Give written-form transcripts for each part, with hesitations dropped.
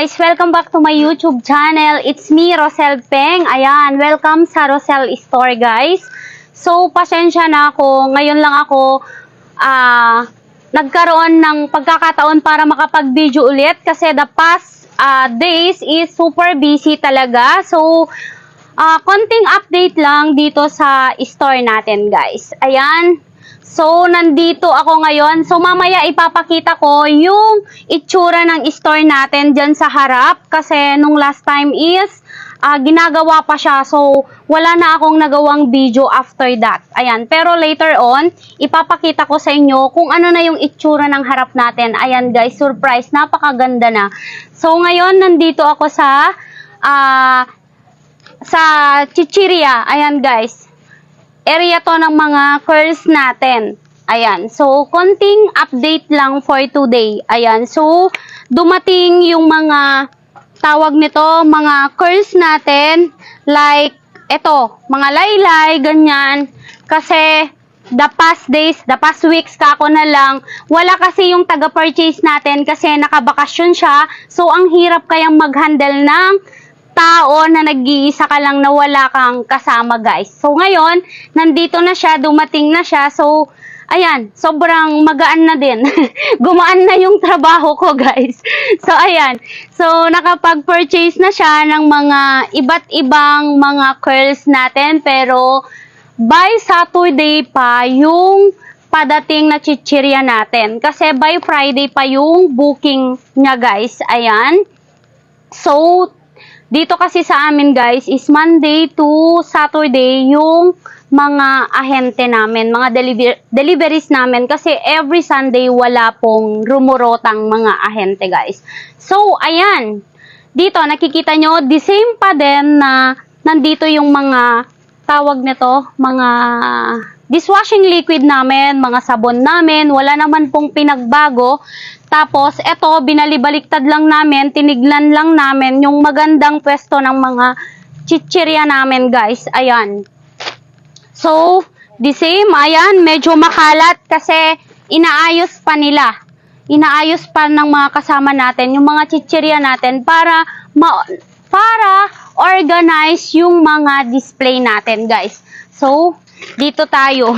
guys, welcome back to my YouTube channel. It's me, Rosel Peng. Ayan, welcome sa Rosel Store guys. So, pasensya na ako. Ngayon lang ako nagkaroon ng pagkakataon para makapag-video ulit kasi the past days is super busy talaga. So, konting update lang dito sa store natin guys. Ayan. So, nandito ako ngayon. So, mamaya ipapakita ko yung itsura ng store natin dyan sa harap. Kasi nung last time is, ginagawa pa siya. So, wala na akong nagawang video after that. Ayan. Pero later on, ipapakita ko sa inyo kung ano na yung itsura ng harap natin. Ayan guys, surprise. Napakaganda na. So, ngayon, nandito ako sa chichirya. Ayan guys. Area to ng mga curls natin. Ayan. So, konting update lang for today. Ayan. So, dumating yung mga tawag nito, mga curls natin. Like, eto, mga laylay, ganyan. Kasi, the past days, the past weeks kako na lang, wala kasi yung taga-purchase natin kasi nakabakasyon siya. So, ang hirap kayang mag-handle ng tao na nag-iisa ka lang na wala kang kasama guys. So ngayon, nandito na siya, dumating na siya. So, ayan, sobrang magaan na din. Gumaan na yung trabaho ko guys. So, ayan. So, nakapag-purchase na siya ng mga iba't ibang mga curls natin. Pero, by Saturday pa yung padating na chichirya natin. Kasi by Friday pa yung booking niya guys. Ayan. So, dito kasi sa amin guys is Monday to Saturday yung mga ahente namin, mga deliveries namin kasi every Sunday wala pong rumurotang mga ahente guys. So ayan, dito nakikita nyo the same pa din na nandito yung mga tawag nito, mga dishwashing liquid namin, mga sabon namin, wala naman pong pinagbago. Tapos, eto, binalibaliktad lang namin, tinignan lang namin yung magandang pwesto ng mga chichirya namin, guys. Ayan. So, the same, ayan, medyo makalat kasi inaayos pa nila. Inaayos pa ng mga kasama natin, yung mga chichirya natin para organize yung mga display natin, guys. So, dito tayo.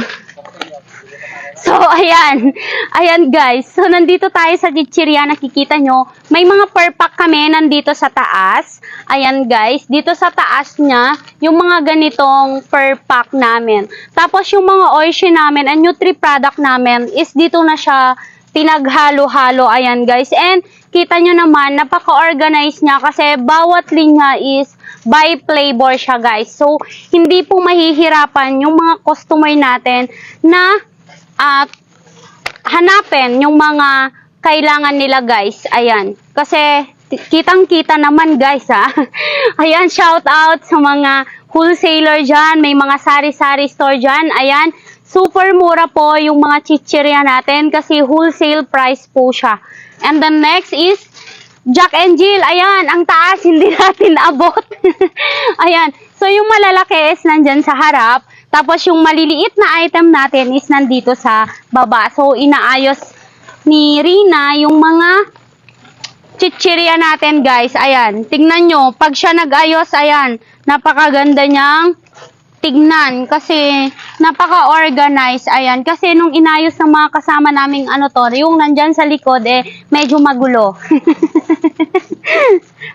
So, ayan. Ayan, guys. So, nandito tayo sa chichirya. Nakikita nyo, may mga per pack kami nandito sa taas. Ayan, guys. Dito sa taas niya, yung mga ganitong per pack namin. Tapos, yung mga oishi namin and Nutri product namin is dito na siya pinaghalo-halo. Ayan, guys. And, kita nyo naman, napaka-organize niya kasi bawat linya is by flavor siya, guys. So, hindi po mahihirapan yung mga customer natin na hanapin yung mga kailangan nila guys. Ayan. Kasi kitang-kita naman guys ha. Ayan, shout out sa mga wholesaler dyan. May mga sari-sari store dyan. Ayan. Super mura po yung mga chichirya natin kasi wholesale price po siya. And the next is Jack and Jill. Ayan. Ang taas hindi natin abot. Ayan. So yung malalaki is nandyan sa harap. Tapos yung maliliit na item natin is nandito sa baba. So inaayos ni Rina yung mga chichirya natin guys. Ayan, tingnan nyo. Pag siya nag-ayos, ayan, napakaganda niyang tignan. Kasi napaka-organize. Ayan, kasi nung inayos ng mga kasama naming ano to, yung nandyan sa likod, medyo magulo.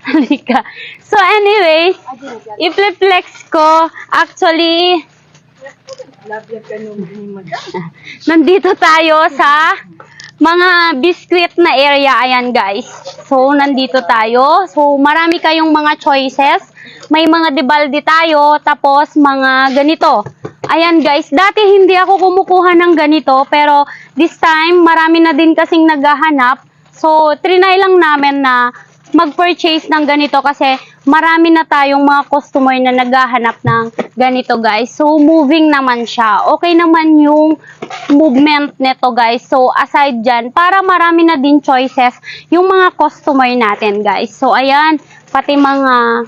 Halika. So anyway, i-flex ko, actually, nandito tayo sa mga biscuit na area. Ayan guys. So, nandito tayo. So, marami kayong mga choices. May mga debalde tayo. Tapos, mga ganito. Ayan guys. Dati hindi ako kumukuha ng ganito. Pero, this time, marami na din kasing naghahanap. So, trinay lang namin na mag-purchase ng ganito kasi marami na tayong mga customer na naghahanap ng ganito guys. So, moving naman siya. Okay naman yung movement nito guys. So, aside dyan, para marami na din choices yung mga customer natin guys. So, ayan, pati mga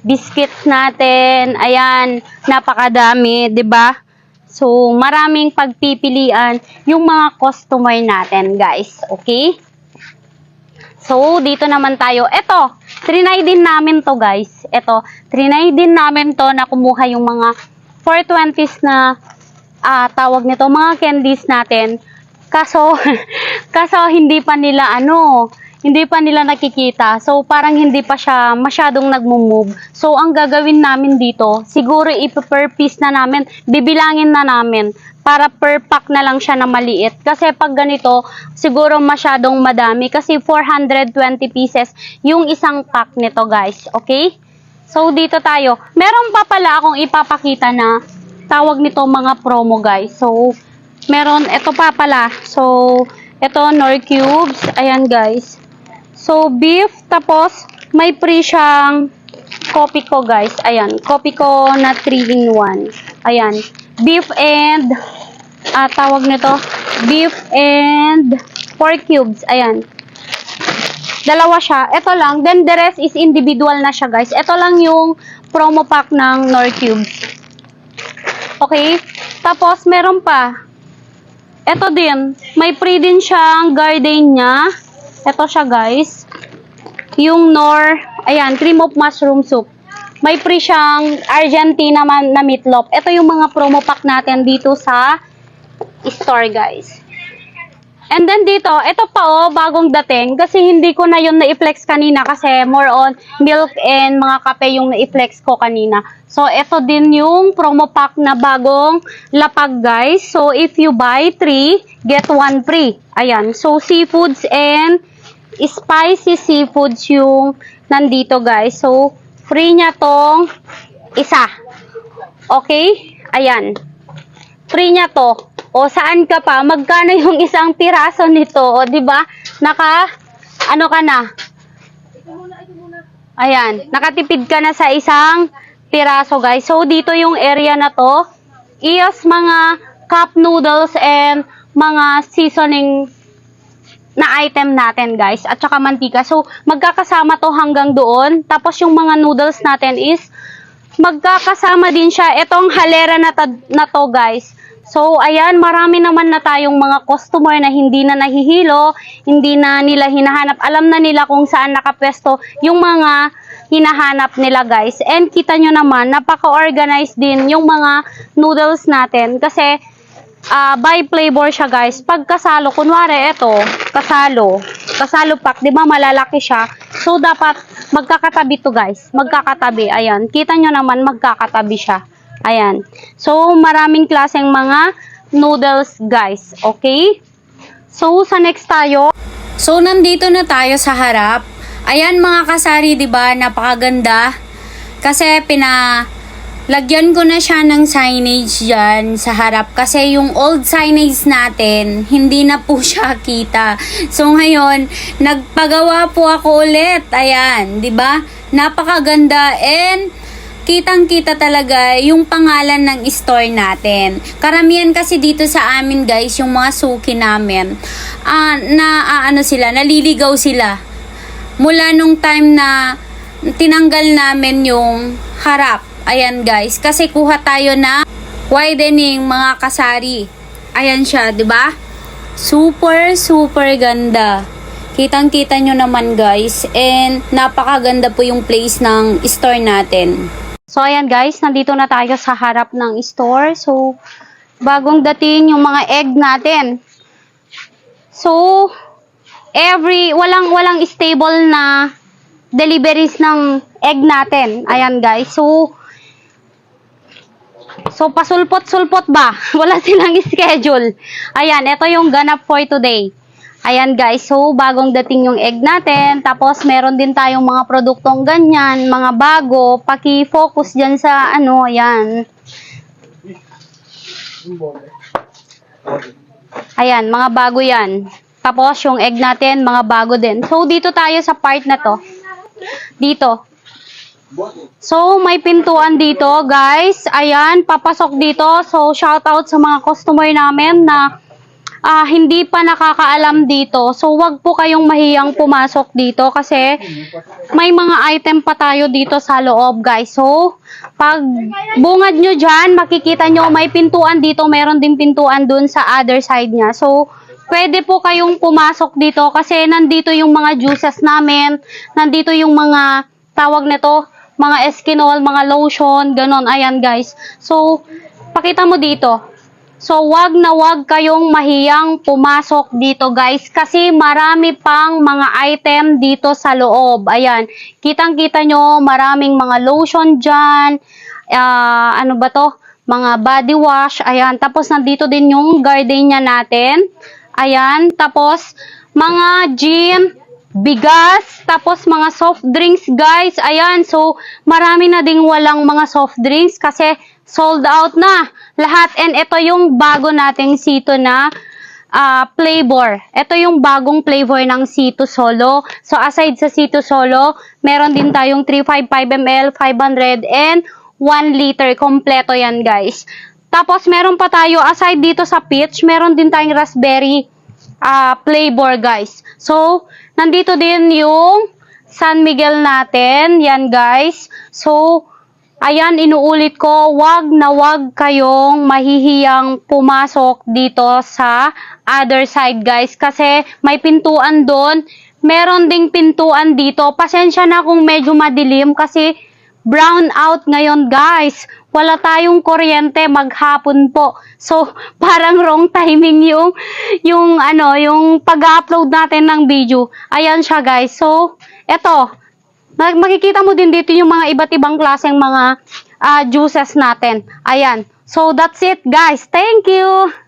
biscuits natin. Ayan, napakadami, 'di ba? So, maraming pagpipilian yung mga customer natin guys. Okay? So, dito naman tayo. Eto, trinay din namin to guys. Ito, trinay din namin to na kumuha yung mga 420s na tawag nito, mga candies natin. Kaso, hindi pa nila hindi pa nila nakikita. So, parang hindi pa siya masyadong nagmo-move. So, ang gagawin namin dito, siguro per piece na namin, bibilangin na namin para per pack na lang siya na maliit. Kasi pag ganito, siguro masyadong madami. Kasi 420 pieces yung isang pack nito guys. Okay? So, dito tayo. Meron pa pala akong ipapakita na tawag nito mga promo guys. So, meron, ito pa pala. So, ito, Nor Cubes. Ayan guys. So, beef, tapos may free siyang Kopiko guys. Ayan, Kopiko na 3-in-1. Ayan, beef and, tawag nito, beef and 4 cubes. Ayan, dalawa siya. Ito lang, then the rest is individual na siya guys. Ito lang yung promo pack ng Nor Cubes. Okay, tapos meron pa. Ito din, may free din siyang gardenia. Ito siya guys. Yung Nor, ayan, cream of mushroom soup. May free siyang Argentina na meatloaf. Ito yung mga promo pack natin dito sa store guys. And then dito, ito pa bagong dating. Kasi hindi ko na yun na-flex kanina. Kasi more on milk and mga kape yung na-flex ko kanina. So, ito din yung promo pack na bagong lapag guys. So, if you buy 3, get 1 free. Ayan. So, seafoods and spicy seafoods yung nandito guys. So, free niya tong isa. Okay? Ayan. Free niya to. O, saan ka pa? Magkano yung isang piraso nito? O, diba? Ano ka na? Ayan. Nakatipid ka na sa isang piraso guys. So, dito yung area na to is mga cup noodles and mga seasoning na item natin guys, at saka mantika. So, magkakasama to hanggang doon. Tapos yung mga noodles natin is magkakasama din siya. Itong halera na to guys. So, ayan, marami naman na tayong mga customer na hindi na nahihilo, hindi na nila hinahanap. Alam na nila kung saan nakapwesto yung mga hinahanap nila guys. And kita nyo naman, napaka-organized din yung mga noodles natin. Kasi, by flavor siya guys. Pag kasalo, kunwari ito, kasalo pack, di ba malalaki siya? So, dapat magkakatabi to guys. Magkakatabi, ayan. Kita nyo naman, magkakatabi siya. Ayan. So, maraming klaseng mga noodles guys. Okay? So, sa next tayo. So, nandito na tayo sa harap. Ayan mga kasari, di ba? Napakaganda. Kasi lagyan ko na siya ng signage dyan sa harap. Kasi yung old signage natin, hindi na po siya kita. So ngayon, nagpagawa po ako ulit. Ayan, di ba? Napakaganda and kitang-kita talaga yung pangalan ng store natin. Karamihan kasi dito sa amin guys, yung mga suki namin, naliligaw sila. Mula nung time na tinanggal namin yung harap. Ayan guys, kasi kuha tayo na widening mga kasari. Ayan siya, 'di ba? Super ganda. Kitang-kita nyo naman guys, and napakaganda po yung place ng store natin. So ayan guys, nandito na tayo sa harap ng store. So bagong dating yung mga egg natin. So walang stable na deliveries ng egg natin. Ayan guys. So, pasulpot-sulpot ba? Wala silang schedule. Ayan, ito yung ganap for today. Ayan guys, so bagong dating yung egg natin. Tapos, meron din tayong mga produktong ganyan, mga bago. Paki-focus dyan sa ayan. Ayan, mga bago yan. Tapos, yung egg natin, mga bago din. So, dito tayo sa part na to. Dito. So, may pintuan dito, guys. Ayan, papasok dito. So, shout out sa mga customer namin na hindi pa nakakaalam dito. So, wag po kayong mahiyang pumasok dito kasi may mga item pa tayo dito sa loob, guys. So, pag bungad nyo dyan, makikita nyo may pintuan dito. Meron din pintuan dun sa other side niya. So, pwede po kayong pumasok dito kasi nandito yung mga juices namin, nandito yung mga tawag nito, mga Eskinol, mga lotion, ganon. Ayan guys. So, pakita mo dito. So, wag na wag kayong mahiyang pumasok dito guys kasi marami pang mga item dito sa loob. Ayan, kitang-kita nyo, maraming mga lotion dyan, ano ba to? Mga body wash, ayan. Tapos, nandito din yung gardenia natin. Ayan, tapos, mga gin, bigas, tapos mga soft drinks guys. Ayan, so marami na ding walang mga soft drinks kasi sold out na lahat. And ito yung bago nating Sito na flavor. Ito yung bagong flavor ng Sito Solo. So aside sa Sito Solo, meron din tayong 355 ml, 500 and 1 liter. Kompleto yan guys. Tapos meron pa tayo, aside dito sa peach, meron din tayong raspberry flavor guys. So, nandito din yung San Miguel natin. Yan guys. So, ayan, inuulit ko, wag na wag kayong mahihiyang pumasok dito sa other side guys. Kasi may pintuan doon. Meron ding pintuan dito. Pasensya na kung medyo madilim kasi brown out ngayon guys. Wala tayong kuryente, maghapon po. So, parang wrong timing yung pag-upload natin ng video. Ayan siya guys. So, eto, makikita mo din dito yung mga iba't ibang klaseng mga juices natin. Ayan. So, that's it guys. Thank you!